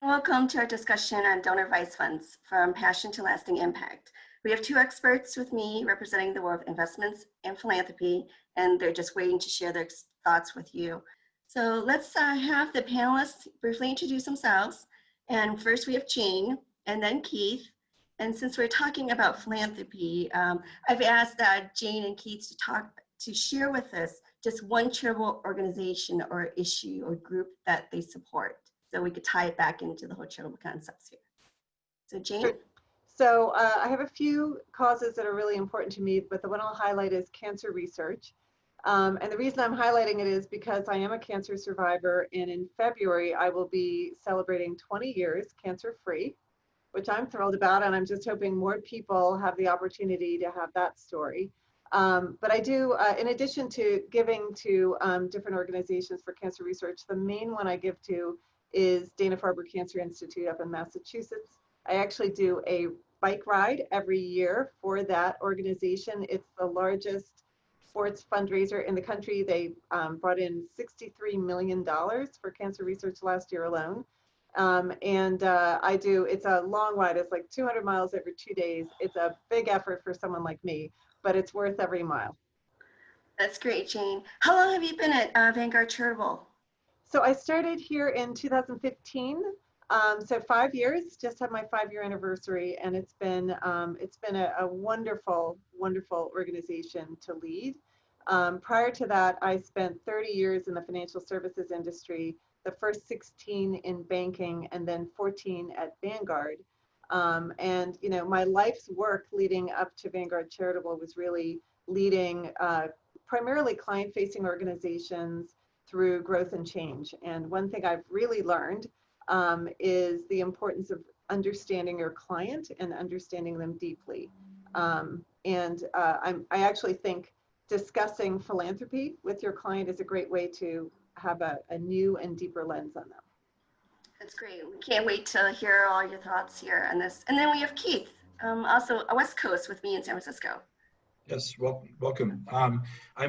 Welcome to our discussion on donor advised funds, from passion to lasting impact. We have two experts with me representing the world of investments and philanthropy, and they're just waiting to share their thoughts with you. So let's have the panelists briefly introduce themselves. And first we have Jane, and then Keith. And since we're talking about philanthropy, I've asked Jane and Keith to share with us just one charitable organization or issue or group that they support, so we could tie it back into the whole charitable concepts here. So Jane? Sure. So I have a few causes that are really important to me, but the one I'll highlight is cancer research. And the reason I'm highlighting it is because I am a cancer survivor, and in February I will be celebrating 20 years cancer-free, which I'm thrilled about, and I'm just hoping more people have the opportunity to have that story. But I do, in addition to giving to different organizations for cancer research, the main one I give to is Dana-Farber Cancer Institute up in Massachusetts. I actually do a bike ride every year for that organization. It's the largest sports fundraiser in the country. They brought in $63 million for cancer research last year alone. It's a long ride. It's like 200 miles every 2 days. It's a big effort for someone like me, but it's worth every mile. That's great, Jane. How long have you been at Vanguard Charitable? So I started here in 2015. So 5 years, just had my 5-year anniversary, and it's been a wonderful, wonderful organization to lead. Prior to that, I spent 30 years in the financial services industry, the first 16 in banking, and then 14 at Vanguard. And you know, my life's work leading up to Vanguard Charitable was really leading primarily client-facing organizations through growth and change. And one thing I've really learned is the importance of understanding your client and understanding them deeply. I actually think discussing philanthropy with your client is a great way to have a new and deeper lens on them. That's great. We can't wait to hear all your thoughts here on this. And then we have Keith, also a West Coast with me in San Francisco. Yes, welcome. I'm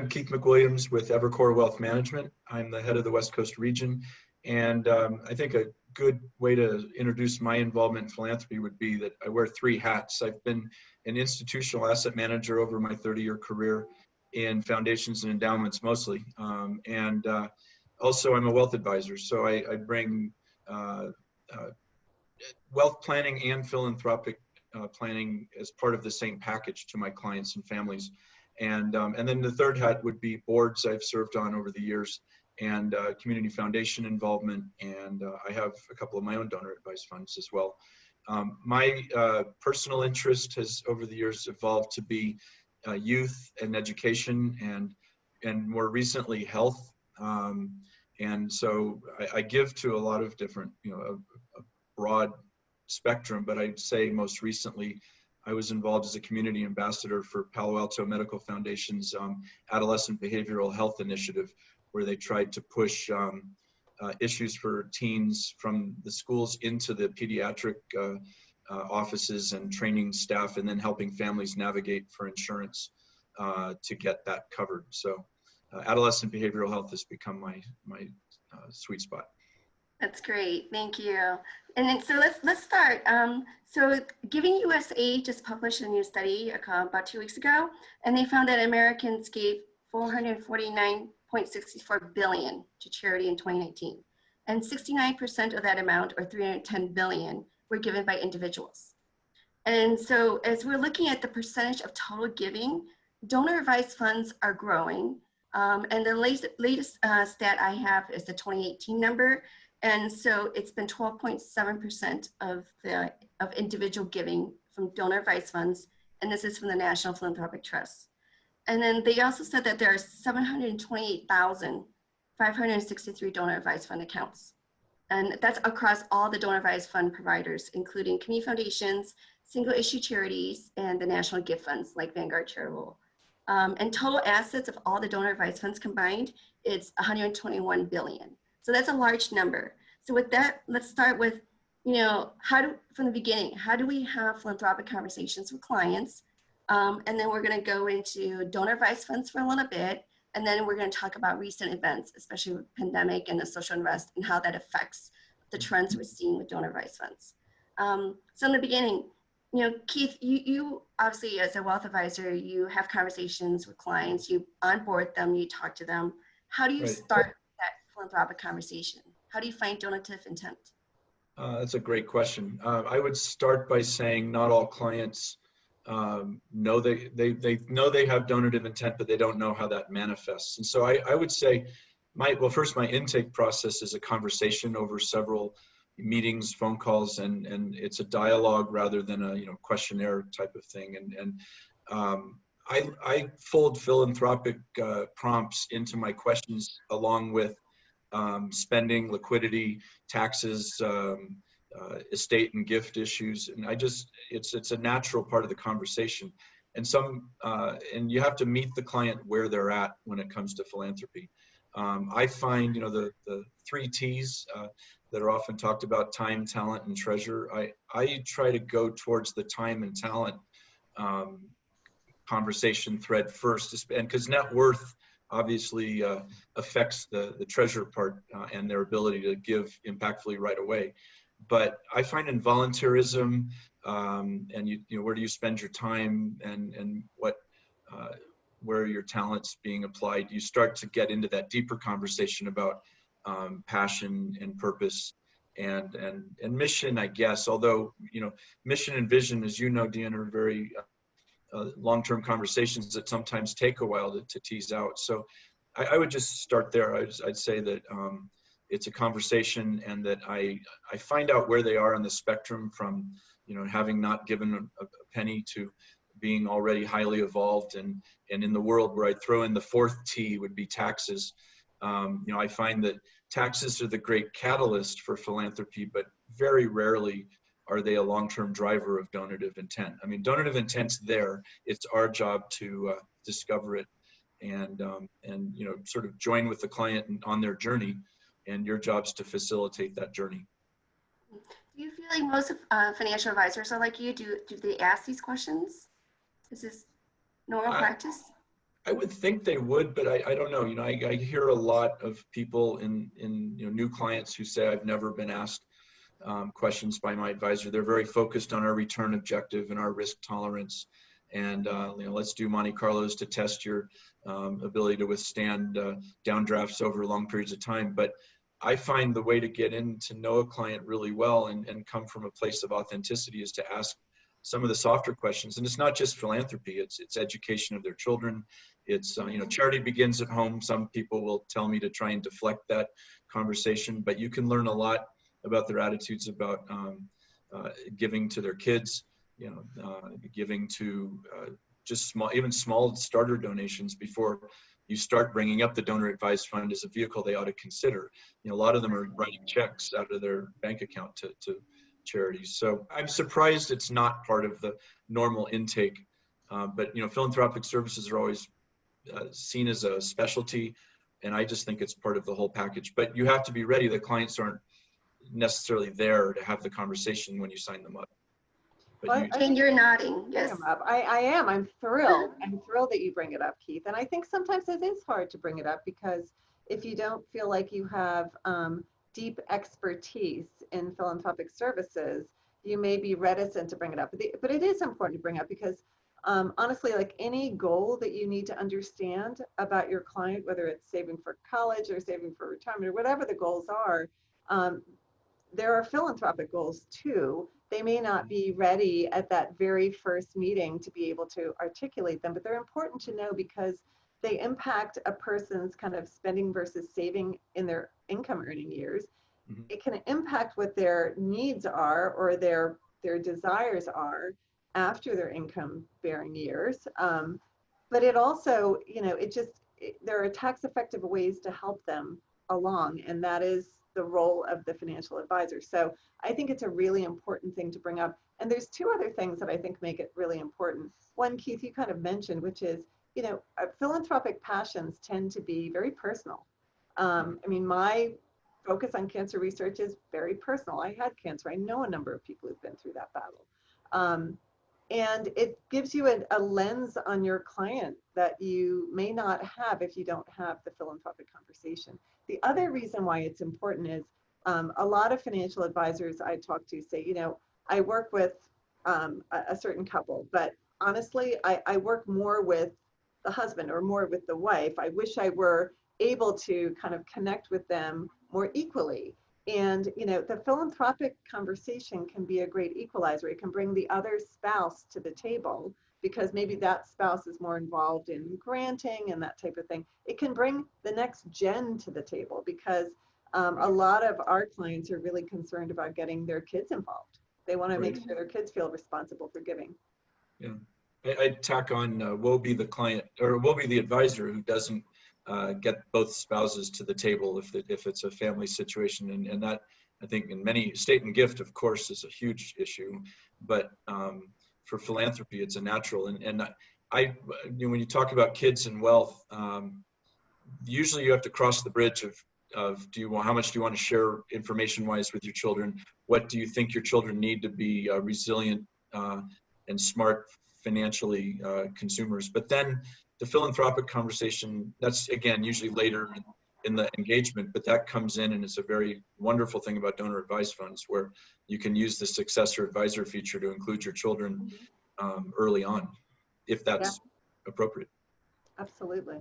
Keith McWilliams with Evercore Wealth Management. I'm the head of the West Coast region. And I think a good way to introduce my involvement in philanthropy would be that I wear 3 hats. I've been an institutional asset manager over my 30-year career in foundations and endowments mostly. Also I'm a wealth advisor. So I bring wealth planning and philanthropic planning as part of the same package to my clients and families. And then the third hat would be boards I've served on over the years, and community foundation involvement, and I have a couple of my own donor advised funds as well. My personal interest has over the years evolved to be youth and education, and more recently health. And so I give to a lot of different, a broad spectrum, but I'd say most recently I was involved as a community ambassador for Palo Alto Medical Foundation's Adolescent Behavioral Health Initiative, where they tried to push issues for teens from the schools into the pediatric offices and training staff, and then helping families navigate for insurance to get that covered. So adolescent behavioral health has become my sweet spot. That's great, thank you. And then, so let's start. So Giving USA just published a new study about 2 weeks ago, and they found that Americans gave $449.64 billion to charity in 2019. And 69% of that amount, or $310 billion, were given by individuals. And so as we're looking at the percentage of total giving, donor advised funds are growing. And the latest stat I have is the 2018 number. And so it's been 12.7% of individual giving from donor advised funds. And this is from the National Philanthropic Trust. And then they also said that there are 728,563 donor advised fund accounts. And that's across all the donor advised fund providers, including community foundations, single issue charities, and the national gift funds like Vanguard Charitable. And total assets of all the donor advised funds combined, it's 121 billion. So that's a large number. So with that, let's start with, from the beginning, how do we have philanthropic conversations with clients? And then we're going to go into donor advised funds for a little bit. And then we're going to talk about recent events, especially with pandemic and the social unrest, and how that affects the trends we're seeing with donor advised funds. So in the beginning, Keith, you obviously as a wealth advisor, you have conversations with clients, you onboard them, you talk to them. How do you start that philanthropic conversation? How do you find donative intent? That's a great question. I would start by saying not all clients know they know they have donative intent, but they don't know how that manifests. And so I would say first my intake process is a conversation over several meetings, phone calls, and it's a dialogue rather than a questionnaire type of thing. I fold philanthropic prompts into my questions along with spending, liquidity, taxes, estate and gift issues, and it's a natural part of the conversation. And you have to meet the client where they're at when it comes to philanthropy. I find the 3 T's that are often talked about: time, talent, and treasure. I try to go towards the time and talent conversation thread first, and because net worth obviously affects the treasure part and their ability to give impactfully right away. But I find in volunteerism and where do you spend your time and what where are your talents being applied, you start to get into that deeper conversation about passion and purpose and mission, I guess. Although mission and vision, as Dien, are very long-term conversations that sometimes take a while to tease out. So I would just start there. I'd say that it's a conversation, and that I find out where they are on the spectrum from having not given a penny to being already highly evolved, and in the world where I throw in the 4th T would be taxes. I find that taxes are the great catalyst for philanthropy, but very rarely are they a long-term driver of donative intent. I mean, donative intent's there. It's our job to discover it and sort of join with the client on their journey, and your job's to facilitate that journey. Do you feel like most financial advisors are like you? Do they ask these questions? Is this normal practice? I would think they would, but I don't know. I hear a lot of people in new clients who say, I've never been asked questions by my advisor. They're very focused on our return objective and our risk tolerance, and let's do Monte Carlos to test your ability to withstand downdrafts over long periods of time. But I find the way to get in to know a client really well and come from a place of authenticity is to ask some of the softer questions. And it's not just philanthropy, it's education of their children. It's charity begins at home. Some people will tell me to try and deflect that conversation, but you can learn a lot about their attitudes about giving to their kids, giving to just small starter donations before you start bringing up the donor advised fund as a vehicle they ought to consider. A lot of them are writing checks out of their bank account to charities. So I'm surprised it's not part of the normal intake. But philanthropic services are always seen as a specialty, and I just think it's part of the whole package. But you have to be ready. The clients aren't necessarily there to have the conversation when you sign them up. And you're nodding. Yes. I am. I'm thrilled. I'm thrilled that you bring it up, Keith. And I think sometimes it is hard to bring it up because if you don't feel like you have deep expertise in philanthropic services, you may be reticent to bring it up. But it is important to bring up because honestly, like any goal that you need to understand about your client, whether it's saving for college or saving for retirement or whatever the goals are, there are philanthropic goals too. They may not be ready at that very first meeting to be able to articulate them, but they're important to know because they impact a person's kind of spending versus saving in their income earning years. Mm-hmm. It can impact what their needs are or their desires are after their income bearing years. But it also, there are tax effective ways to help them along, and that is the role of the financial advisor. So I think it's a really important thing to bring up. And there's 2 other things that I think make it really important. One, Keith, you kind of mentioned, which is, philanthropic passions tend to be very personal. My focus on cancer research is very personal. I had cancer. I know a number of people who've been through that battle. And it gives you a lens on your client that you may not have if you don't have the philanthropic conversation. The other reason why it's important is A lot of financial advisors I talk to say, I work with a certain couple, but honestly, I work more with the husband or more with the wife. I wish I were able to kind of connect with them more equally. And, the philanthropic conversation can be a great equalizer. It can bring the other spouse to the table because maybe that spouse is more involved in granting and that type of thing. It can bring the next gen to the table because a lot of our clients are really concerned about getting their kids involved. They want to make sure their kids feel responsible for giving. Yeah, I'd tack on woe be the client, or woe be the advisor who doesn't get both spouses to the table if it's a family situation, and that, I think, in many state and gift, of course, is a huge issue, but for philanthropy, it's a natural. And when you talk about kids and wealth, usually you have to cross the bridge of how much do you want to share information-wise with your children? What do you think your children need to be resilient and smart financially consumers? But then the philanthropic conversation, that's again usually later in the engagement, but that comes in, and it's a very wonderful thing about donor advised funds where you can use the successor advisor feature to include your children early on, if that's appropriate. Absolutely.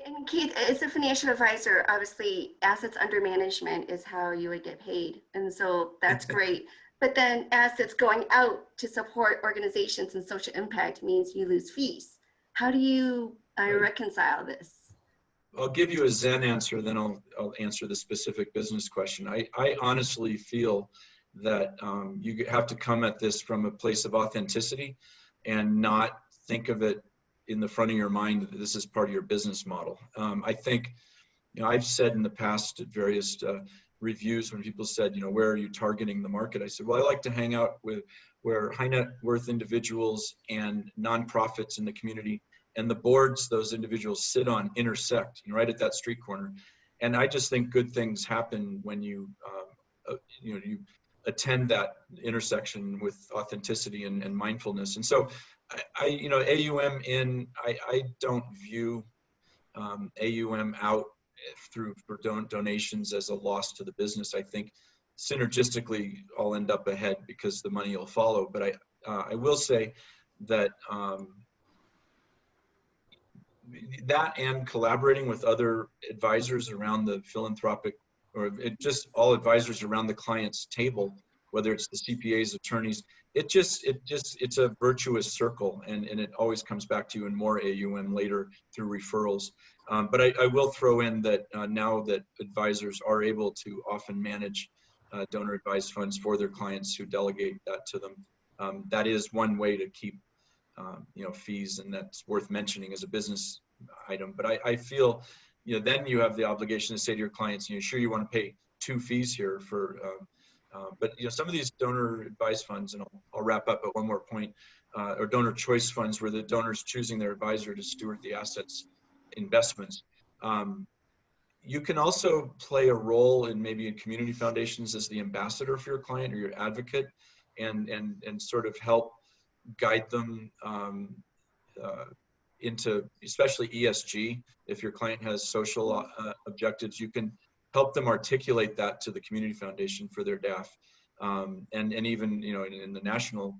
And Keith, as a financial advisor, obviously assets under management is how you would get paid. And so that's great. But then assets going out to support organizations and social impact means you lose fees. How do you reconcile this? I'll give you a Zen answer, then I'll answer the specific business question. I honestly feel that you have to come at this from a place of authenticity and not think of it in the front of your mind that this is part of your business model. I think, I've said in the past at various reviews when people said, where are you targeting the market? I said, well, I like to hang out with where high net worth individuals and nonprofits in the community and the boards those individuals sit on intersect, right at that street corner. And I just think good things happen when you attend that intersection with authenticity and mindfulness. And so AUM in, I don't view AUM out for donations as a loss to the business. I think synergistically I'll end up ahead because the money will follow. But I will say that that and collaborating with other advisors around the philanthropic, or just all advisors around the client's table, whether it's the CPAs, attorneys, it's a virtuous circle, and it always comes back to you in more AUM later through referrals. But I will throw in that now that advisors are able to often manage donor advised funds for their clients who delegate that to them, that is one way to keep fees, and that's worth mentioning as a business item. But I feel, then you have the obligation to say to your clients, sure you want to pay 2 fees here for, but some of these donor advised funds, and I'll wrap up at one more point, or donor choice funds where the donor's choosing their advisor to steward the assets investments. You can also play a role in maybe in community foundations as the ambassador for your client or your advocate, and sort of help guide them into, especially ESG. If your client has social objectives, you can help them articulate that to the community foundation for their DAF, and even in the national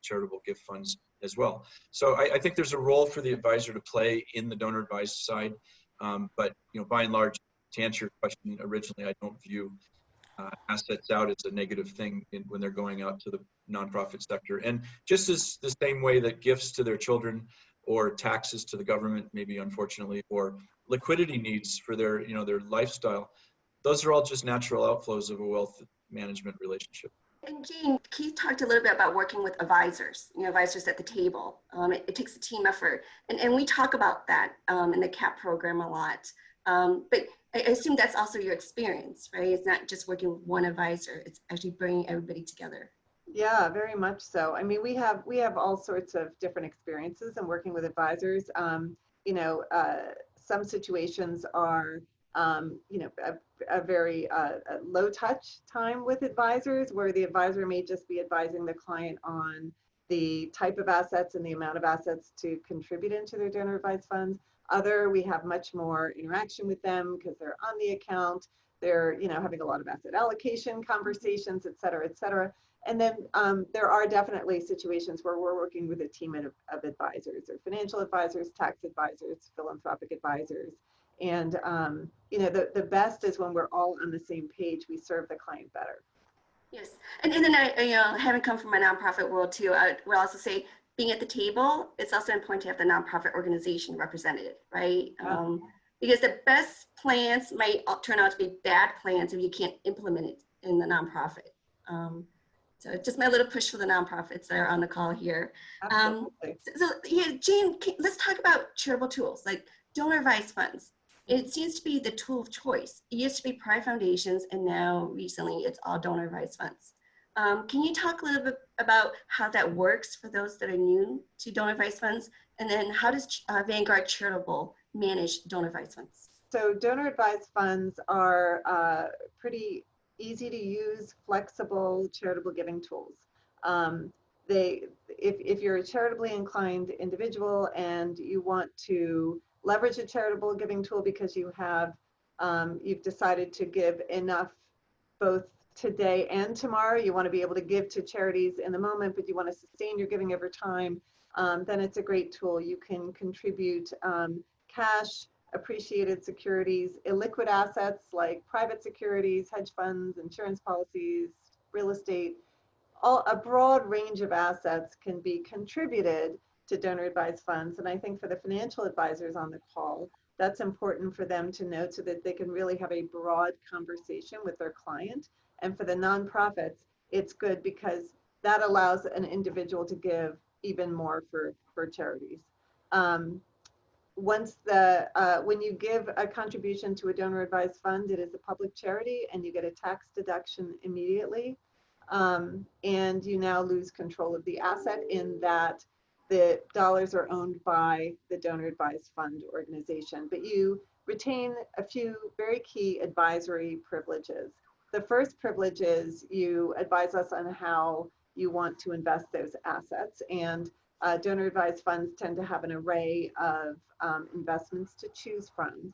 charitable gift funds as well. So I think there's a role for the advisor to play in the donor advised side, but by and large, to answer your question originally, I don't view assets out as a negative thing when they're going out to the nonprofit sector. And just as the same way that gifts to their children or taxes to the government, maybe unfortunately, or liquidity needs for their their lifestyle, those are all just natural outflows of a wealth management relationship. And Jane, Keith talked a little bit about working with advisors, advisors at the table. It takes a team effort. And we talk about that in the CAP program a lot. But I assume that's also your experience, right? It's not just working with one advisor, it's actually bringing everybody together. Yeah, very much so. I mean, we have all sorts of different experiences in working with advisors. Some situations are, a very low touch time with advisors, where the advisor may just be advising the client on the type of assets and the amount of assets to contribute into their donor advised funds. We have much more interaction with them because they're on the account. they're, you know, having a lot of asset allocation conversations, et cetera, et cetera. And then there are definitely situations where we're working with a team of advisors, or financial advisors, tax advisors, philanthropic advisors. And, you know, the best is when we're all on the same page, we serve the client better. Yes, and then I, you know, having come from a nonprofit world too, I would also say being at the table, it's also important to have the nonprofit organization represented, right? Yeah. Because the best plans might turn out to be bad plans if you can't implement it in the nonprofit. So just my little push for the nonprofits that are on the call here. Absolutely. So yeah, Jane, let's talk about charitable tools like donor advised funds. It seems to be the tool of choice. It used to be private foundations, and now recently it's all donor advised funds. Can you talk a little bit about how that works for those that are new to donor advised funds? And then how does Vanguard Charitable manage donor advised funds? So donor advised funds are pretty easy to use, flexible charitable giving tools. If you're a charitably inclined individual and you want to leverage a charitable giving tool because you have, you've decided to give enough both today and tomorrow, you want to be able to give to charities in the moment, but you want to sustain your giving over time, then it's a great tool. You can contribute cash, appreciated securities, illiquid assets like private securities, hedge funds, insurance policies, real estate. A broad range of assets can be contributed to donor advised funds. And I think for the financial advisors on the call, that's important for them to know so that they can really have a broad conversation with their client. And for the nonprofits, it's good because that allows an individual to give even more for charities. When you give a contribution to a donor advised fund, it is a public charity and you get a tax deduction immediately. And you now lose control of the asset in that the dollars are owned by the donor advised fund organization, but you retain a few very key advisory privileges. The first privilege is you advise us on how you want to invest those assets, and donor advised funds tend to have an array of investments to choose from.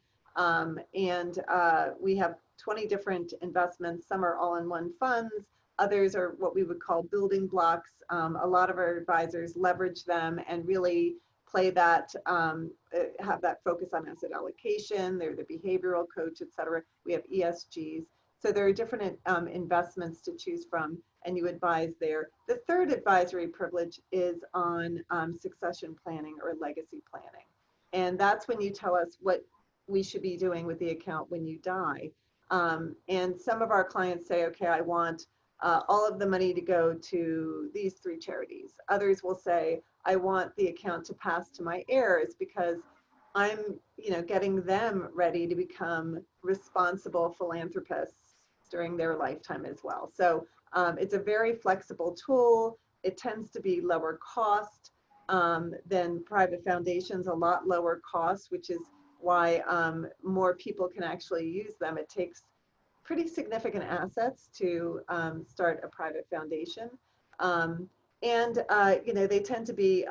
We have 20 different investments. Some are all-in-one funds. Others are what we would call building blocks. A lot of our advisors leverage them and really play that, have that focus on asset allocation. They're the behavioral coach, et cetera. We have ESGs. So there are different investments to choose from, and you advise there. The third advisory privilege is on succession planning or legacy planning. And that's when you tell us what we should be doing with the account when you die. And some of our clients say, okay, I want all of the money to go to these 3 charities. Others will say, I want the account to pass to my heirs because I'm, you know, getting them ready to become responsible philanthropists during their lifetime as well. So it's a very flexible tool. It tends to be lower cost than private foundations, a lot lower cost, which is why more people can actually use them. It takes pretty significant assets to start a private foundation. You know, they tend to be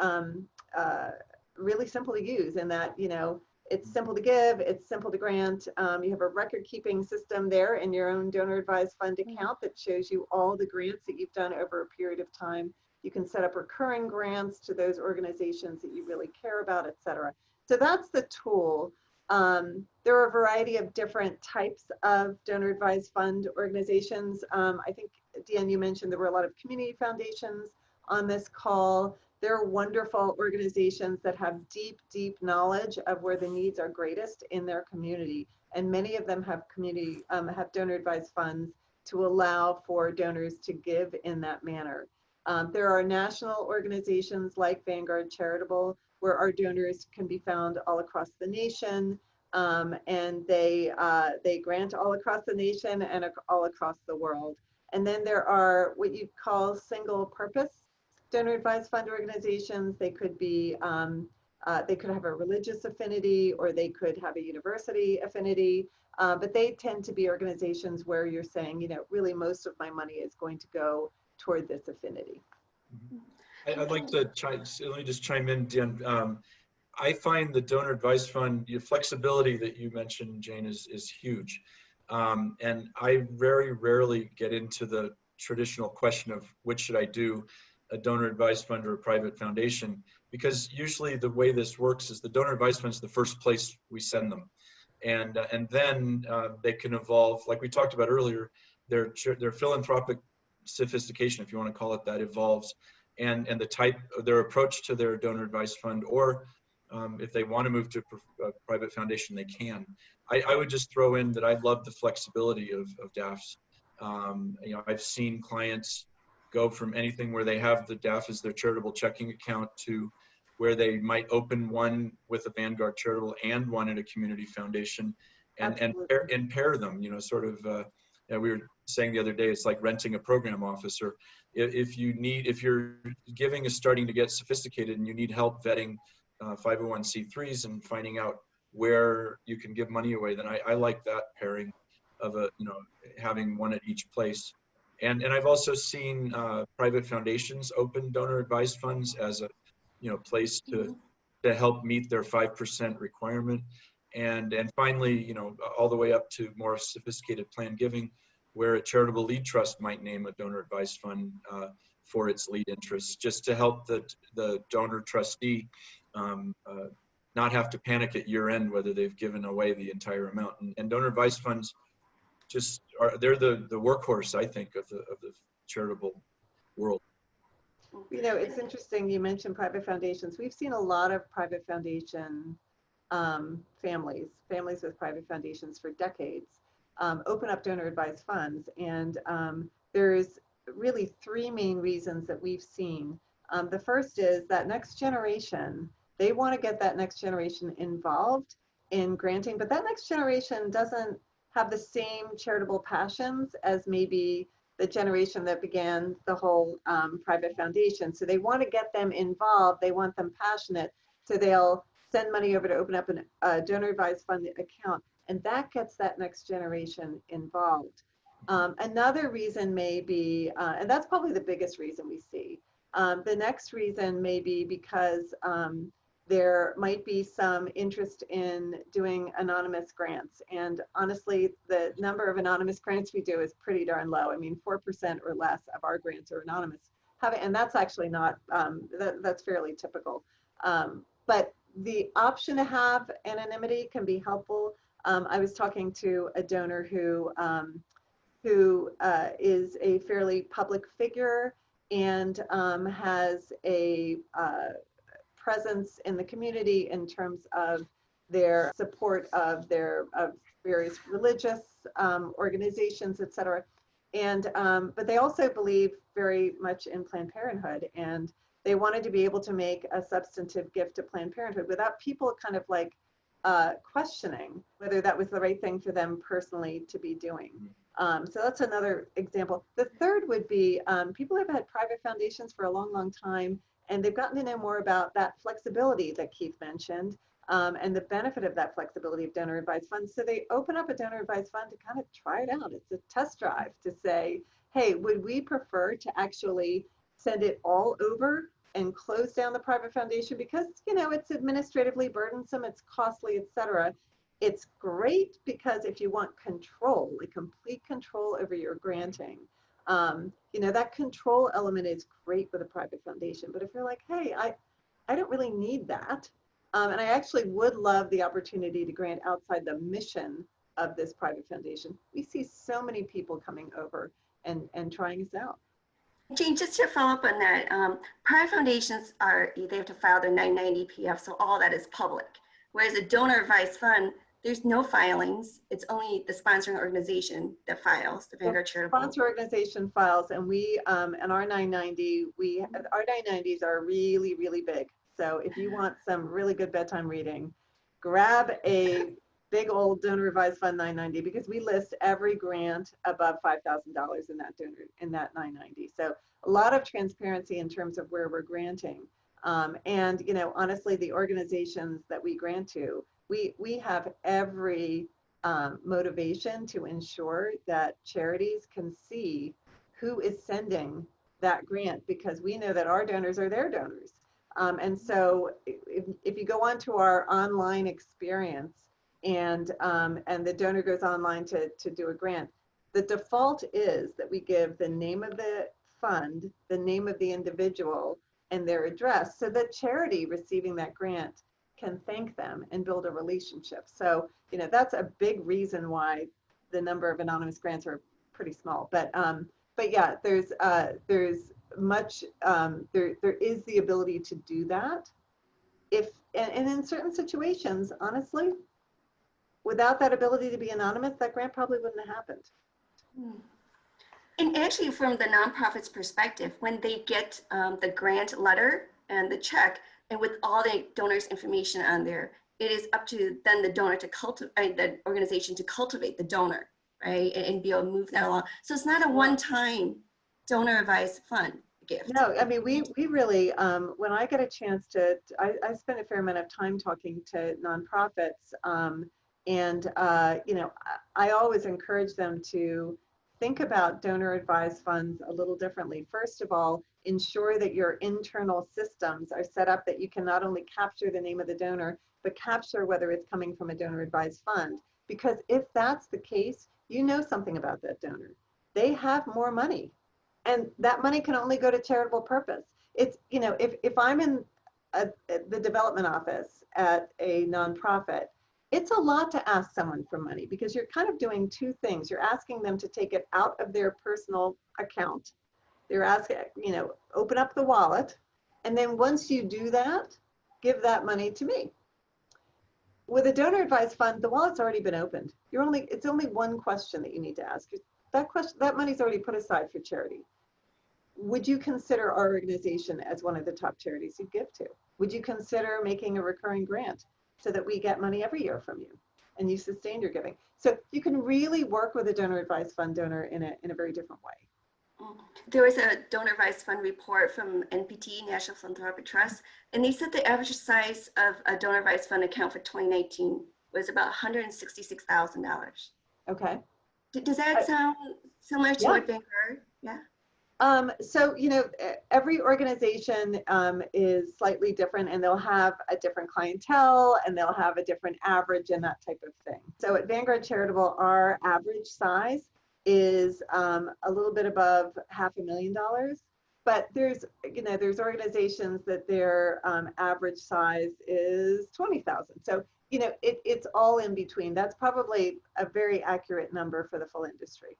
really simple to use in that, you know, it's simple to give, it's simple to grant. You have a record keeping system there in your own donor advised fund account that shows you all the grants that you've done over a period of time. You can set up recurring grants to those organizations that you really care about, et cetera. So that's the tool. There are a variety of different types of donor advised fund organizations. I think, Dien, you mentioned there were a lot of community foundations on this call. They're wonderful organizations that have deep, deep knowledge of where the needs are greatest in their community. And many of them have have donor advised funds to allow for donors to give in that manner. There are national organizations like Vanguard Charitable, where our donors can be found all across the nation, and they grant all across the nation and all across the world. And then there are what you call single purpose donor advised fund organizations. They could be, they could have a religious affinity or they could have a university affinity, but they tend to be organizations where you're saying, you know, really most of my money is going to go toward this affinity. I'd like to let me just chime in, Dien. I find the donor advised fund, your flexibility that you mentioned, Jane, is huge. And I very rarely get into the traditional question of which should I do, a donor advised fund or a private foundation, because usually the way this works is the donor advised fund is the first place we send them. And then they can evolve, like we talked about earlier, their philanthropic sophistication, if you want to call it that, evolves. And the type, their approach to their donor advised fund, or if they want to move to a private foundation, they can. I would just throw in that I love the flexibility of DAFs. I've seen clients go from anything where they have the DAF as their charitable checking account to where they might open one with a Vanguard Charitable and one at a community foundation, and pair them. Sort of. We were saying the other day, it's like renting a program officer. If you're giving is starting to get sophisticated and you need help vetting 501c3s and finding out where you can give money away, then I like that pairing of having one at each place. And I've also seen private foundations open donor advised funds as a place to help meet their 5% requirement. And finally, all the way up to more sophisticated plan giving, where a charitable lead trust might name a donor advised fund for its lead interests, just to help the donor trustee not have to panic at year end whether they've given away the entire amount. And donor advised funds they're the workhorse, I think, of the charitable world. It's interesting you mentioned private foundations. We've seen a lot of private foundation families with private foundations for decades open up donor advised funds. And there's really three main reasons that we've seen. The first is that next generation, they want to get that next generation involved in granting, but that next generation doesn't have the same charitable passions as maybe the generation that began the whole private foundation. So they want to get them involved. They want them passionate. So they'll send money over to open up a donor advised fund account. And that gets that next generation involved. Another reason may be, and that's probably the biggest reason we see. The next reason may be because there might be some interest in doing anonymous grants. And honestly, the number of anonymous grants we do is pretty darn low. I mean, 4% or less of our grants are anonymous. And that's actually not, that's fairly typical. But the option to have anonymity can be helpful. I was talking to a donor who is a fairly public figure and has a presence in the community in terms of their support of various religious organizations, et cetera. And but they also believe very much in Planned Parenthood, and they wanted to be able to make a substantive gift to Planned Parenthood without people kind of like questioning whether that was the right thing for them personally to be doing. So that's another example. The third would be people have had private foundations for a long, long time, and they've gotten to know more about that flexibility that Keith mentioned and the benefit of that flexibility of donor advised funds. So they open up a donor advised fund to kind of try it out. It's a test drive to say, hey, would we prefer to actually send it all over and close down the private foundation because, it's administratively burdensome, it's costly, et cetera. It's great because if you want control, like complete control over your granting, that control element is great with a private foundation. But if you're like, hey, I don't really need that, and I actually would love the opportunity to grant outside the mission of this private foundation, we see so many people coming over and trying us out. Jane, just to follow up on that, private foundations they have to file their 990 PF, so all that is public. Whereas a donor advised fund, there's no filings. It's only the sponsoring organization that files, the Vanguard Charitable. Sponsor organization files, and we, and our 990, our 990s are really, really big. So if you want some really good bedtime reading, grab a big old donor advised fund 990 because we list every grant above $5,000 in that 990. So a lot of transparency in terms of where we're granting. And honestly, the organizations that we grant to, we have every motivation to ensure that charities can see who is sending that grant because we know that our donors are their donors. And so if you go onto our online experience, and the donor goes online to do a grant, the default is that we give the name of the fund, the name of the individual, and their address, so that charity receiving that grant can thank them and build a relationship. So, you know, that's a big reason why the number of anonymous grants are pretty small. But yeah, there's much, there is the ability to do that. And in certain situations, honestly, without that ability to be anonymous, that grant probably wouldn't have happened. And actually, from the nonprofit's perspective, when they get the grant letter and the check, and with all the donors' information on there, it is up to then the donor to cultivate, the organization to cultivate the donor, right, and be able to move that along. So it's not a one-time donor advised fund gift. No, I mean, we really, when I get a chance to, I spend a fair amount of time talking to nonprofits, and you know, I always encourage them to think about donor advised funds a little differently. First of all, ensure that your internal systems are set up that you can not only capture the name of the donor, but capture whether it's coming from a donor advised fund. Because if that's the case, you know something about that donor. They have more money, and that money can only go to charitable purpose. It's, you know, if I'm in the development office at a nonprofit, it's a lot to ask someone for money, because you're kind of doing two things. You're asking them to take it out of their personal account. They're asking, you know, open up the wallet. And then once you do that, give that money to me. With a donor advised fund, the wallet's already been opened. It's only one question that you need to ask. That money's already put aside for charity. Would you consider our organization as one of the top charities you give to? Would you consider making a recurring grant so that we get money every year from you and you sustain your giving? So you can really work with a donor advised fund donor in a very different way. There was a donor advised fund report from NPT, National Philanthropic Trust, and they said the average size of a donor advised fund account for 2019 was about $166,000. Okay. Does that sound similar to what Vanguard? Yeah. So, you know, every organization is slightly different, and they'll have a different clientele, and they'll have a different average and that type of thing. So at Vanguard Charitable, our average size is a little bit above $500,000, but there's, you know, there's organizations that their average size is 20,000. So, you know, it's all in between. That's probably a very accurate number for the full industry.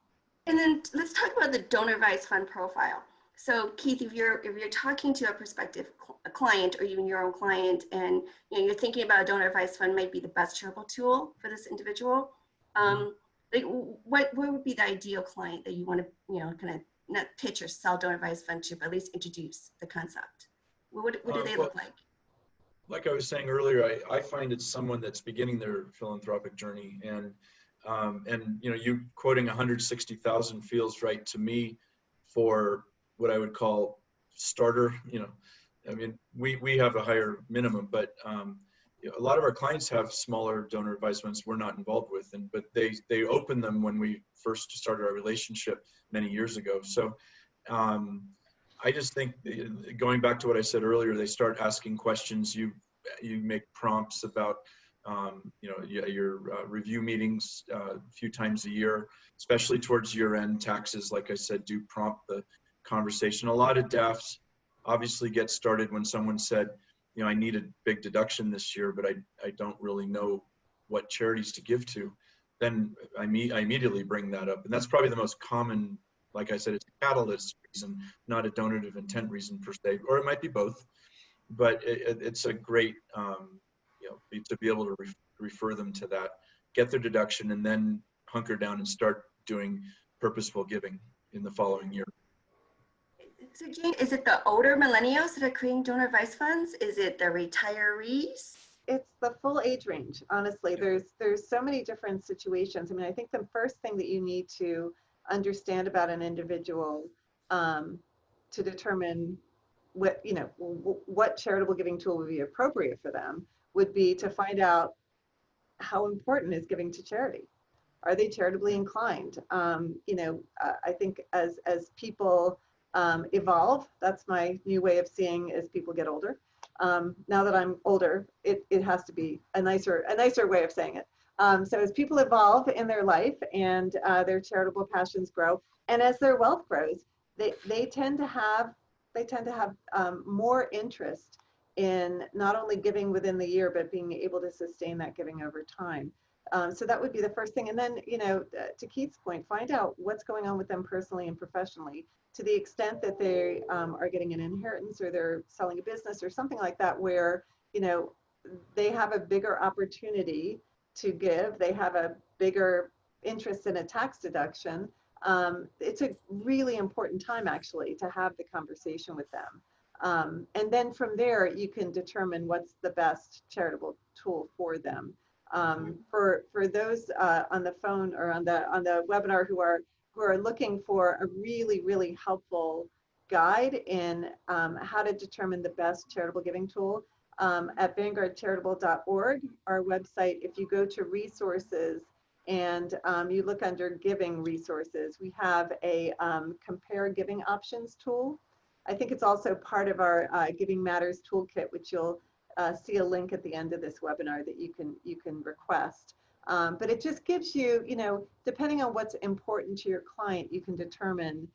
And then let's talk about the donor advised fund profile. So Keith, if you're talking to a prospective client or even your own client, and you know, you're thinking about a donor advised fund might be the best charitable tool for this individual, like what would be the ideal client that you want to, you know, kind of not pitch or sell donor advised fund to, but at least introduce the concept? What do they look like? Like I was saying earlier, I find it's someone that's beginning their philanthropic journey, and you know, you quoting 160,000 feels right to me for what I would call starter. You know, I mean, we have a higher minimum, but you know, a lot of our clients have smaller donor advised funds we're not involved with, but they opened them when we first started our relationship many years ago. So I just think, going back to what I said earlier, they start asking questions. You make prompts about you know, your review meetings a few times a year, especially towards year-end taxes. Like I said, do prompt the conversation. A lot of DAFs obviously get started when someone said, you know, I need a big deduction this year, but I don't really know what charities to give to. Then I immediately bring that up. And that's probably the most common. Like I said, it's a catalyst reason, not a donative intent reason per se, or it might be both. But it's a great, you know, to be able to refer them to that, get their deduction, and then hunker down and start doing purposeful giving in the following year. So Jane, is it the older millennials that are creating donor advised funds? Is it the retirees? It's the full age range. Honestly, there's so many different situations. I mean, I think the first thing that you need to understand about an individual to determine what, you know, what charitable giving tool would be appropriate for them would be to find out how important is giving to charity. Are they charitably inclined? You know, I think as people evolve, that's my new way of seeing as people get older. Now that I'm older, it has to be a nicer way of saying it. So as people evolve in their life and their charitable passions grow, and as their wealth grows, they tend to have more interest in not only giving within the year, but being able to sustain that giving over time. So that would be the first thing. And then, to Keith's point, find out what's going on with them personally and professionally, to the extent that they are getting an inheritance or they're selling a business or something like that, where, they have a bigger opportunity to give, they have a bigger interest in a tax deduction. It's a really important time actually to have the conversation with them. And then from there, you can determine what's the best charitable tool for them. For those on the phone or on the webinar who are looking for a really, really helpful guide in how to determine the best charitable giving tool, at vanguardcharitable.org, our website, if you go to resources and you look under giving resources, we have a compare giving options tool. I think it's also part of our Giving Matters toolkit, which you'll see a link at the end of this webinar that you can request. But it just gives you, depending on what's important to your client, you can determine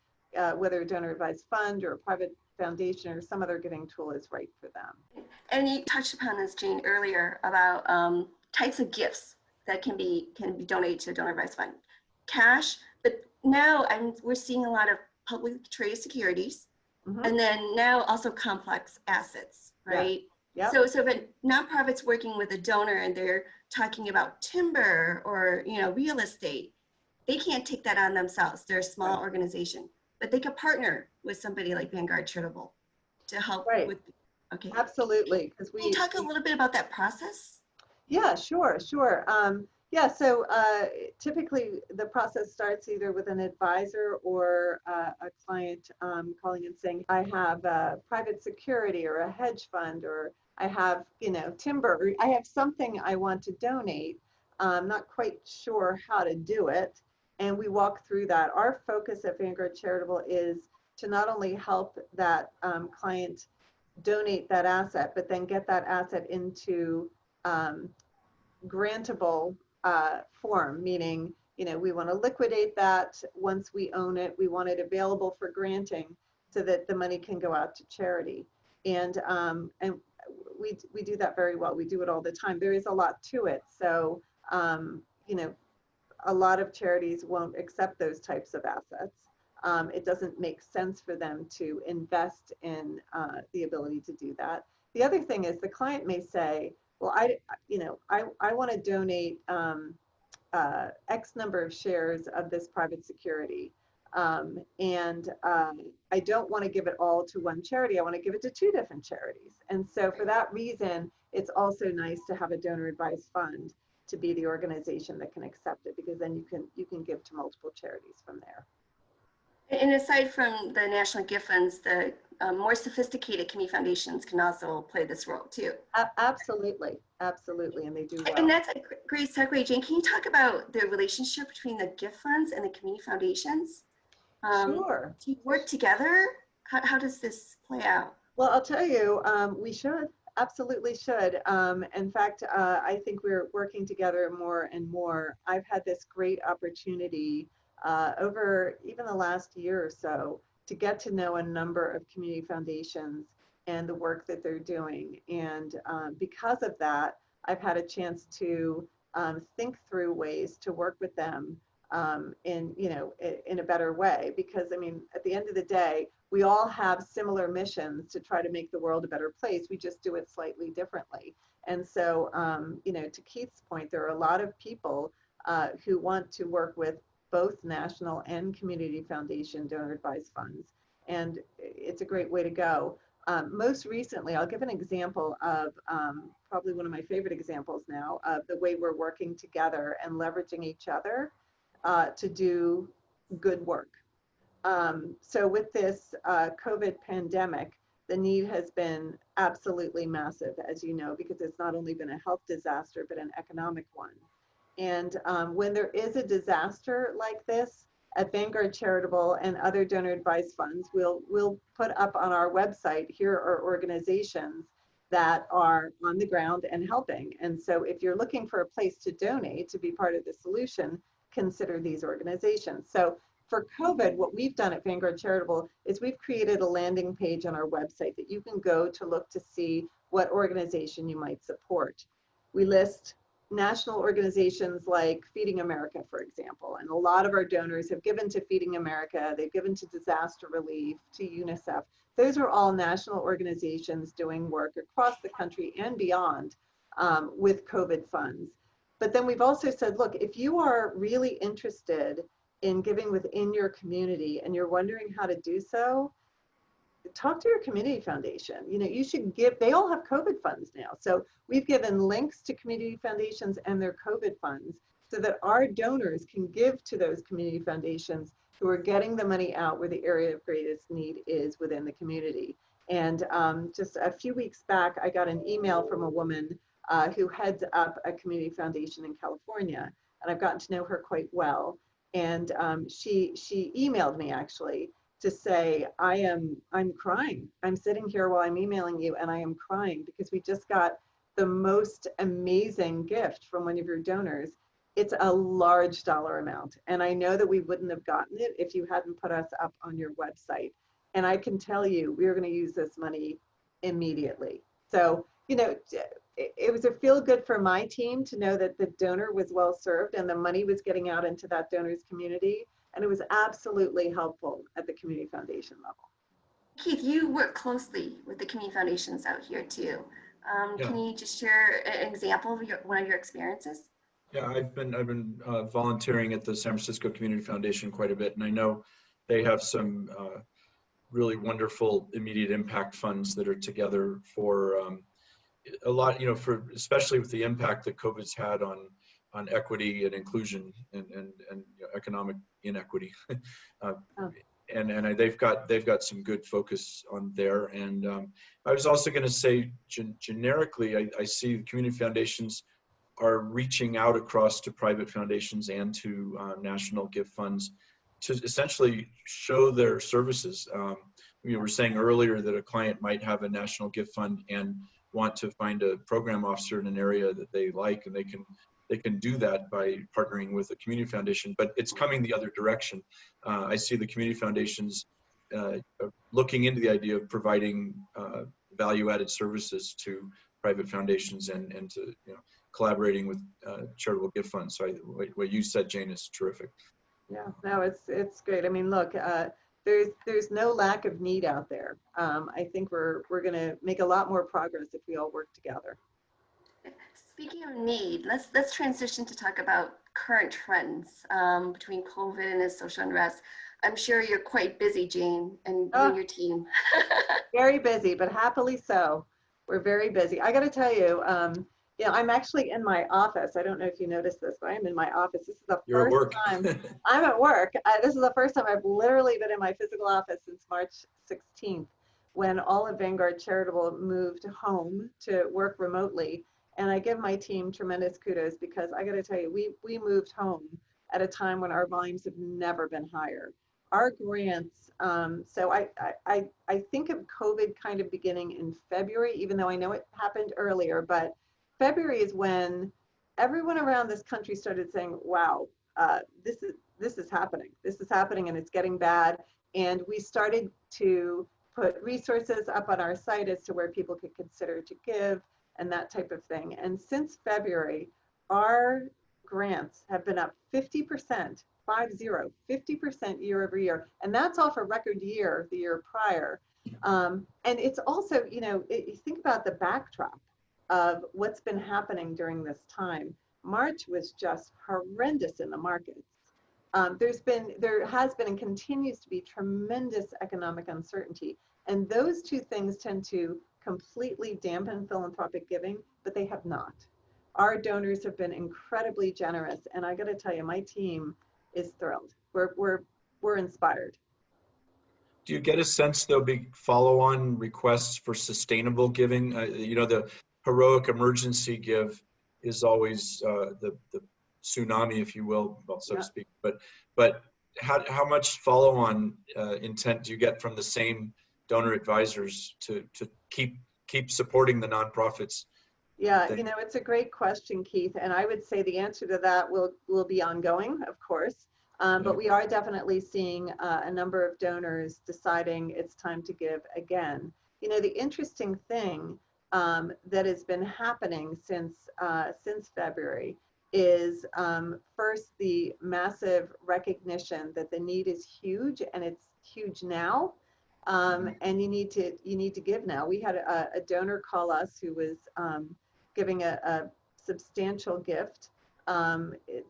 whether a donor advised fund or a private foundation or some other giving tool is right for them. And you touched upon this, Jane, earlier about types of gifts that can be donated to a donor advised fund. Cash, but now we're seeing a lot of public traded securities, and then now also complex assets, right? Yeah. So if a nonprofit's working with a donor and they're talking about timber or real estate, they can't take that on themselves. They're a small organization, but they could partner with somebody like Vanguard Charitable to help with. Okay. Absolutely. Can you talk a little bit about that process? Yeah, sure. Yeah, so typically the process starts either with an advisor or a client calling and saying, I have a private security or a hedge fund, or I have, timber, or I have something I want to donate. I'm not quite sure how to do it. And we walk through that. Our focus at Vanguard Charitable is to not only help that client donate that asset, but then get that asset into grantable form, meaning, we want to liquidate that once we own it. We want it available for granting so that the money can go out to charity. And we do that very well. We do it all the time. There is a lot to it. So, a lot of charities won't accept those types of assets. It doesn't make sense for them to invest in the ability to do that. The other thing is the client may say, well, I want to donate X number of shares of this private security. And I don't want to give it all to one charity. I want to give it to 2 different charities. And so for that reason, it's also nice to have a donor advised fund to be the organization that can accept it, because then you can give to multiple charities from there. And aside from the national gift funds, the more sophisticated community foundations can also play this role too. Absolutely, and they do well. And that's a great segue, Jane. Can you talk about the relationship between the gift funds and the community foundations? Sure. Do you work together? How does this play out? Well, I'll tell you, we should. Absolutely should. In fact, I think we're working together more and more. I've had this great opportunity over even the last year or so to get to know a number of community foundations and the work that they're doing. And because of that, I've had a chance to think through ways to work with them in a better way. Because I mean, at the end of the day, we all have similar missions to try to make the world a better place. We just do it slightly differently. And so, to Keith's point, there are a lot of people who want to work with both national and community foundation donor advised funds. And it's a great way to go. Most recently, I'll give an example of probably one of my favorite examples now of the way we're working together and leveraging each other to do good work. So with this COVID pandemic, the need has been absolutely massive, as you know, because it's not only been a health disaster, but an economic one. And when there is a disaster like this, at Vanguard Charitable and other donor advised funds, we'll put up on our website, here are organizations that are on the ground and helping. And so if you're looking for a place to donate to be part of the solution, consider these organizations. So for COVID, what we've done at Vanguard Charitable is we've created a landing page on our website that you can go to look to see what organization you might support. We list national organizations like Feeding America, for example, and a lot of our donors have given to Feeding America, they've given to disaster relief, to UNICEF. Those are all national organizations doing work across the country and beyond with COVID funds. But then we've also said, look, if you are really interested in giving within your community and you're wondering how to do so, talk to your community foundation. You know, you should give, they all have COVID funds now. So we've given links to community foundations and their COVID funds so that our donors can give to those community foundations who are getting the money out where the area of greatest need is within the community. And just a few weeks back, I got an email from a woman who heads up a community foundation in California, and I've gotten to know her quite well. And she emailed me actually to say, I'm crying. I'm sitting here while I'm emailing you and I am crying because we just got the most amazing gift from one of your donors. It's a large dollar amount. And I know that we wouldn't have gotten it if you hadn't put us up on your website. And I can tell you, we're gonna use this money immediately. So, you know, it was a feel good for my team to know that the donor was well served and the money was getting out into that donor's community. And it was absolutely helpful at the community foundation level. Keith, you work closely with the community foundations out here too. Yeah. Can you just share an example of one of your experiences? Yeah, I've been volunteering at the San Francisco Community Foundation quite a bit, and I know they have some really wonderful immediate impact funds that are together for a lot, you know, for especially with the impact that COVID's had on equity and inclusion and you know, economic inequity. And they've got some good focus on there. And I was also going to say generically, I see community foundations are reaching out across to private foundations and to national gift funds to essentially show their services. We were saying earlier that a client might have a national gift fund and want to find a program officer in an area that they like, and they can do that by partnering with a community foundation, but it's coming the other direction. I see the community foundations looking into the idea of providing value-added services to private foundations and to, you know, collaborating with charitable gift funds. So what you said, Jane, is terrific. Yeah, no, it's great. I mean, look, there's no lack of need out there. I think we're going to make a lot more progress if we all work together. Speaking of need, let's transition to talk about current trends between COVID and the social unrest. I'm sure you're quite busy, Jane, and you and your team. Very busy, but happily so. We're very busy. I got to tell you, you know, I'm actually in my office. I don't know if you noticed this, but I'm in my office. This is the first time I'm at work. This is the first time I've literally been in my physical office since March 16th, when all of Vanguard Charitable moved home to work remotely. And I give my team tremendous kudos because I got to tell you, we moved home at a time when our volumes have never been higher. Our grants, so I think of COVID kind of beginning in February, even though I know it happened earlier, but February is when everyone around this country started saying, wow, this is happening. This is happening and it's getting bad. And we started to put resources up on our site as to where people could consider to give and that type of thing. And since February, our grants have been up 50%, 50% year over year. And that's off a record year, the year prior. And it's also, you know, you think about the backdrop of what's been happening during this time. March was just horrendous in the markets. There has been and continues to be tremendous economic uncertainty. And those two things tend to completely dampen philanthropic giving, but they have not. Our donors have been incredibly generous. And I got to tell you, my team is thrilled. We're inspired. Do you get a sense there'll be follow-on requests for sustainable giving? You know, the heroic emergency give is always the tsunami, if you will, well, so to speak. But how much follow-on intent do you get from the same donor advisors to keep keep supporting the nonprofits? Yeah, you know, it's a great question, Keith, and I would say the answer to that will be ongoing, of course. But we are definitely seeing a number of donors deciding it's time to give again. You know, the interesting thing that has been happening since February is first the massive recognition that the need is huge, and it's huge now, and you need to give now. We had a donor call us who was giving a substantial gift.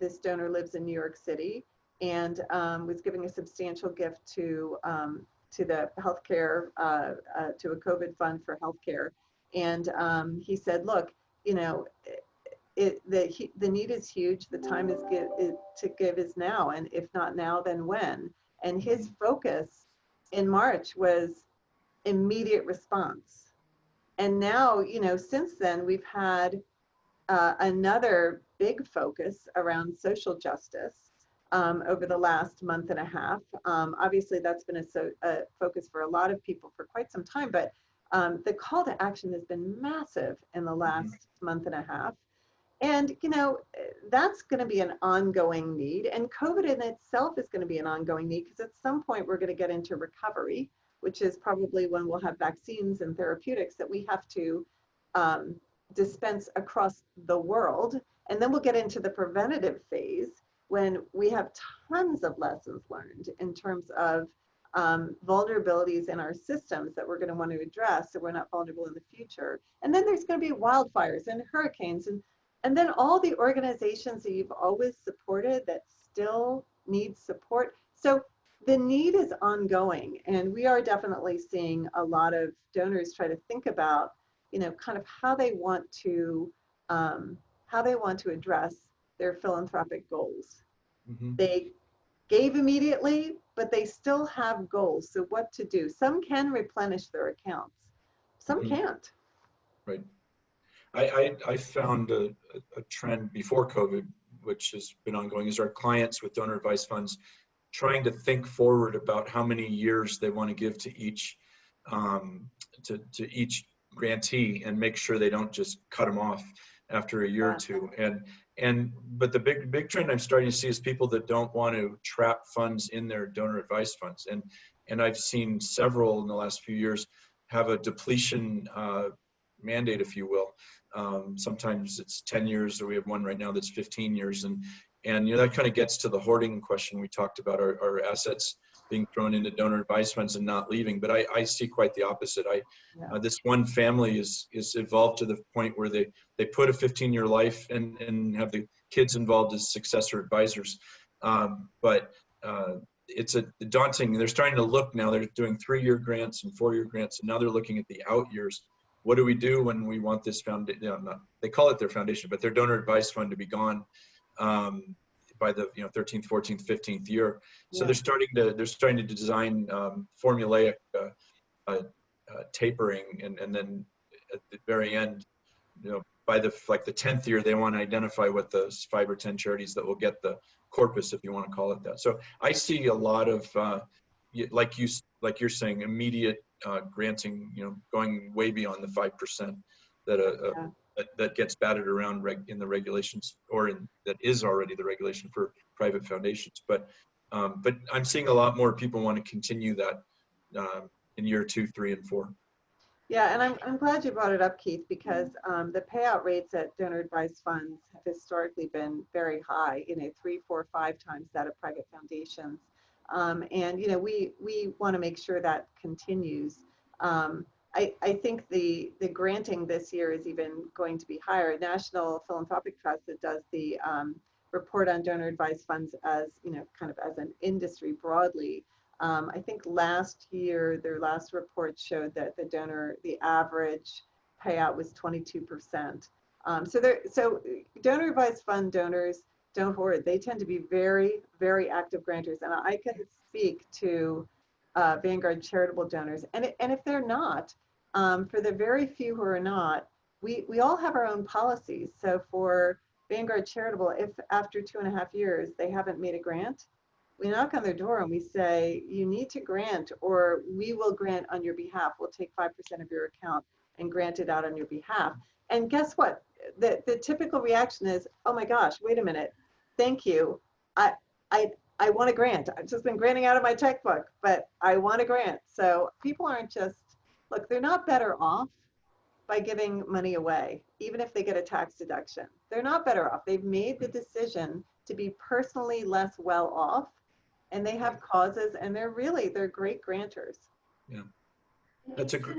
This donor lives in New York City, and was giving a substantial gift to the healthcare, to a COVID fund for healthcare. And he said, look, you know, the need is huge. The time to give is now, and if not now, then when? And his focus in March was immediate response. And now, you know, since then, we've had another big focus around social justice over the last month and a half. Obviously, that's been a focus for a lot of people for quite some time, but the call to action has been massive in the last month and a half. And, you know, that's going to be an ongoing need. And COVID in itself is going to be an ongoing need, because at some point we're going to get into recovery, which is probably when we'll have vaccines and therapeutics that we have to dispense across the world. And then we'll get into the preventative phase when we have tons of lessons learned in terms of vulnerabilities in our systems that we're going to want to address so we're not vulnerable in the future. And then there's going to be wildfires and hurricanes, and then all the organizations that you've always supported that still need support. So the need is ongoing, and we are definitely seeing a lot of donors try to think about, you know, kind of how they want to address their philanthropic goals. They gave immediately, but they still have goals. So what to do? Some can replenish their accounts, some can't. Right. I found a trend before COVID, which has been ongoing, is our clients with donor advised funds trying to think forward about how many years they want to give to each each grantee, and make sure they don't just cut them off after a year or two. But the big trend I'm starting to see is people that don't want to trap funds in their donor advised funds, and I've seen several in the last few years have a depletion mandate, if you will. Sometimes it's 10 years, or we have one right now that's 15 years. And you know, that kind of gets to the hoarding question we talked about, our assets being thrown into donor advised funds and not leaving. But I see quite the opposite. This one family is evolved to the point where they put a 15-year life and have the kids involved as successor advisors. But it's a daunting, they're starting to look now, they're doing 3-year grants and 4-year grants, and now they're looking at the out years. What do we do when we want this foundation, they call it their foundation, but their donor advised fund to be gone by the 13th, 14th, 15th year. So they're starting to design formulaic tapering, and then at the very end, by the 10th year, they want to identify what the 5 or 10 charities that will get the corpus, if you want to call it that. So I see a lot of like you're saying, immediate granting, going way beyond the 5% that gets batted around in the regulations, or that is already the regulation for private foundations. But I'm seeing a lot more people want to continue that in year 2, 3, and 4. Yeah, and I'm glad you brought it up, Keith, because the payout rates at donor advised funds have historically been very high, 3, 4, 5 times that of private foundations. And we want to make sure that continues. I think the granting this year is even going to be higher. National Philanthropic Trust that does the report on donor advised funds as kind of as an industry broadly. I think last year their last report showed that the average payout was 22%. So donor advised fund donors don't hoard. They tend to be very, very active grantors. And I could speak to Vanguard Charitable donors. And if they're not, for the very few who are not, we all have our own policies. So for Vanguard Charitable, if after 2.5 years they haven't made a grant, we knock on their door and we say, you need to grant, or we will grant on your behalf. We'll take 5% of your account and grant it out on your behalf. And guess what? The typical reaction is, oh my gosh, wait a minute, thank you. I want a grant. I've just been granting out of my checkbook, but I want a grant. So people aren't just, look, they're not better off by giving money away, even if they get a tax deduction. They're not better off. They've made the decision to be personally less well off, and they have causes, and they're great grantors. Yeah, that's a great.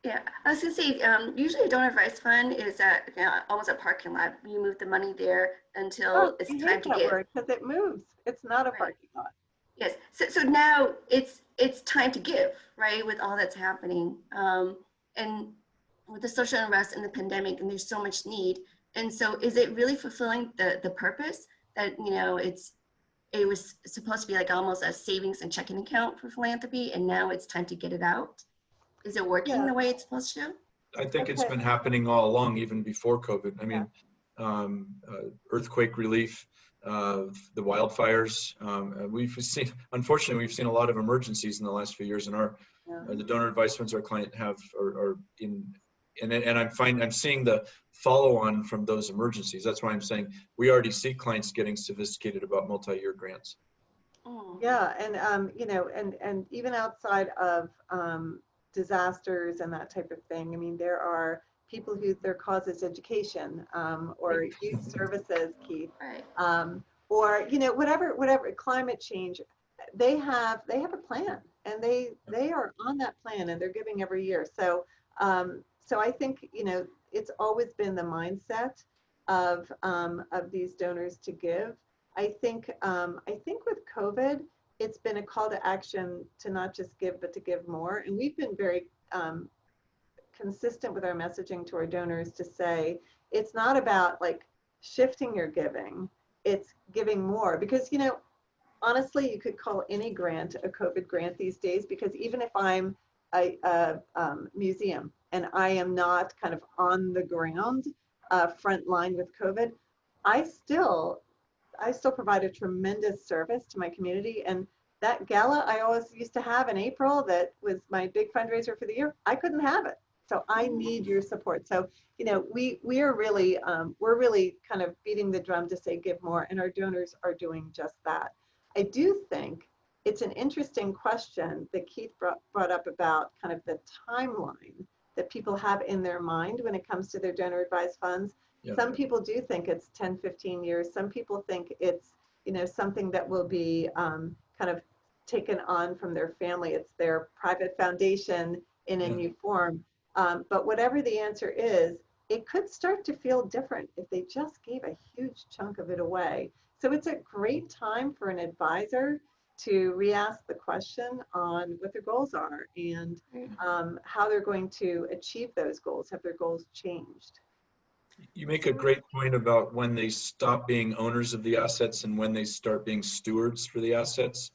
Yeah, I was gonna say, usually a donor advice fund is at almost a parking lot. You move the money there until it's time to give. Because it moves. It's not a parking lot. Yes. So now it's time to give, right? With all that's happening, and with the social unrest and the pandemic, and there's so much need. And so, is it really fulfilling the purpose that it was supposed to be like almost a savings and checking account for philanthropy, and now it's time to get it out? Is it working the way it's supposed to? I think it's been happening all along, even before COVID. I mean, earthquake relief, the wildfires. Unfortunately, we've seen a lot of emergencies in the last few years, and the donor advice funds our client have are in, and I'm seeing the follow-on from those emergencies. That's why I'm saying we already see clients getting sophisticated about multi-year grants. Yeah, and and even outside of disasters and that type of thing. I mean, there are people who their cause is education or youth services, Keith, or whatever climate change. They have a plan, and they are on that plan, and they're giving every year. So so I think it's always been the mindset of these donors to give. I think with COVID, it's been a call to action to not just give, but to give more. And we've been very consistent with our messaging to our donors to say, it's not about like shifting your giving, it's giving more. Because, honestly, you could call any grant a COVID grant these days, because even if I'm a museum and I am not kind of on the ground front line with COVID, I still provide a tremendous service to my community. And that gala I always used to have in April, that was my big fundraiser for the year, I couldn't have it. So I need your support. So, we are really, we're really kind of beating the drum to say give more, and our donors are doing just that. I do think it's an interesting question that Keith brought up about kind of the timeline that people have in their mind when it comes to their donor advised funds. Yeah. Some people do think it's 10, 15 years. Some people think it's, something that will be kind of taken on from their family. It's their private foundation in a new form. But whatever the answer is, it could start to feel different if they just gave a huge chunk of it away. So it's a great time for an advisor to re-ask the question on what their goals are and how they're going to achieve those goals. Have their goals changed? You make a great point about when they stop being owners of the assets and when they start being stewards for the assets.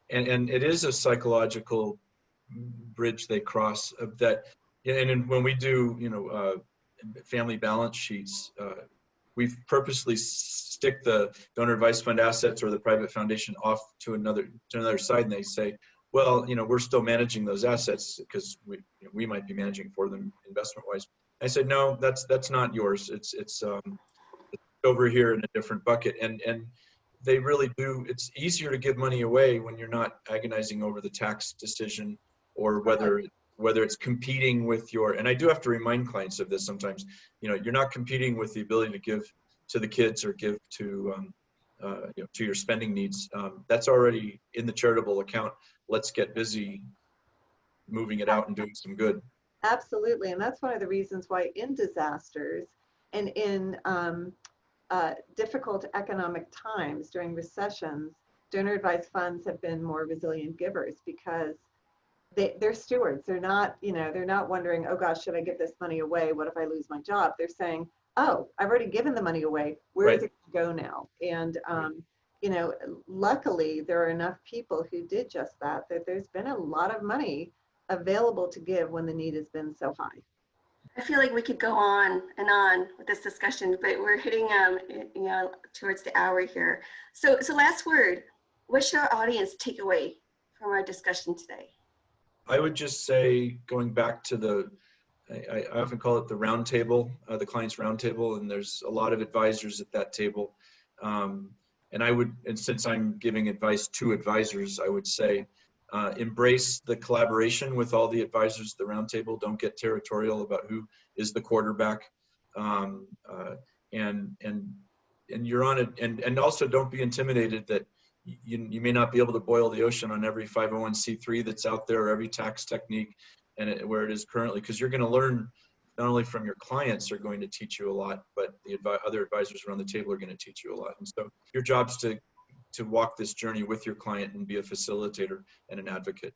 And it is a psychological bridge they cross of that. And when we do, family balance sheets, we purposely stick the donor advice fund assets or the private foundation off to another side, and they say, well, we're still managing those assets because we might be managing for them investment wise. I said, no, that's not yours. It's over here in a different bucket. And they really do. It's easier to give money away when you're not agonizing over the tax decision or whether it's competing with your, and I do have to remind clients of this sometimes, you're not competing with the ability to give to the kids or give to, to your spending needs. That's already in the charitable account. Let's get busy moving it out and doing some good. Absolutely. And that's one of the reasons why in disasters and in difficult economic times during recessions, donor advised funds have been more resilient givers, because they're stewards. They're not, they're not wondering, oh gosh, should I give this money away? What if I lose my job? They're saying, oh, I've already given the money away. Where is it going to go now? And, luckily there are enough people who did just that there's been a lot of money available to give when the need has been so high. I feel like we could go on and on with this discussion, but we're hitting, towards the hour here. So last word, what should our audience take away from our discussion today? I would just say, going back to I often call it the roundtable, the client's roundtable, and there's a lot of advisors at that table. And since I'm giving advice to advisors, I would say embrace the collaboration with all the advisors at the roundtable. Don't get territorial about who is the quarterback, and you're on it. And also don't be intimidated that you may not be able to boil the ocean on every 501c3 that's out there, or every tax technique, and where it is currently, because you're going to learn not only from your clients are going to teach you a lot, but the other advisors around the table are going to teach you a lot. And so your job's to walk this journey with your client and be a facilitator and an advocate.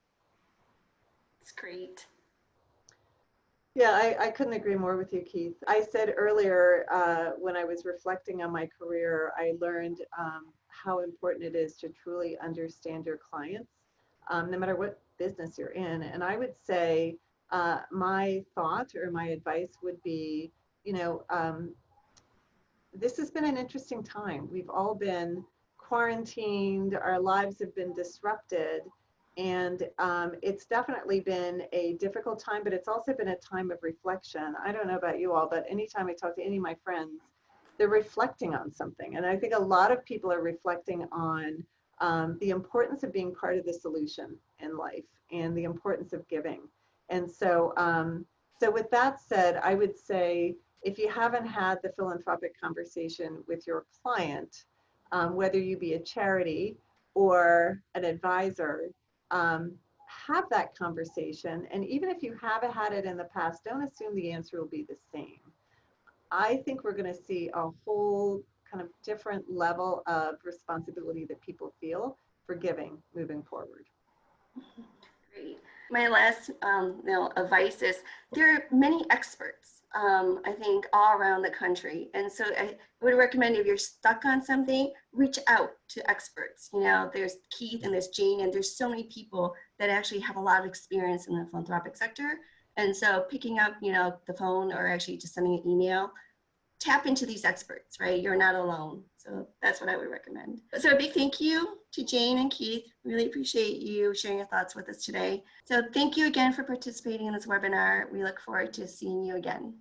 It's great. Yeah, I couldn't agree more with you, Keith. I said earlier, when I was reflecting on my career, I learned how important it is to truly understand your clients, no matter what business you're in. And I would say my thought or my advice would be, this has been an interesting time. We've all been quarantined, our lives have been disrupted, and it's definitely been a difficult time, but it's also been a time of reflection. I don't know about you all, but anytime I talk to any of my friends, they're reflecting on something. And I think a lot of people are reflecting on the importance of being part of the solution in life and the importance of giving. And so, so with that said, I would say, if you haven't had the philanthropic conversation with your client, whether you be a charity or an advisor, have that conversation. And even if you haven't had it in the past, don't assume the answer will be the same. I think we're going to see a whole kind of different level of responsibility that people feel for giving moving forward. Great. My last advice is there are many experts, I think, all around the country. And so I would recommend, if you're stuck on something, reach out to experts. There's Keith and there's Jane, and there's so many people that actually have a lot of experience in the philanthropic sector. And so picking up, the phone, or actually just sending an email, tap into these experts, right? You're not alone. So that's what I would recommend. So a big thank you to Jane and Keith. Really appreciate you sharing your thoughts with us today. So thank you again for participating in this webinar. We look forward to seeing you again.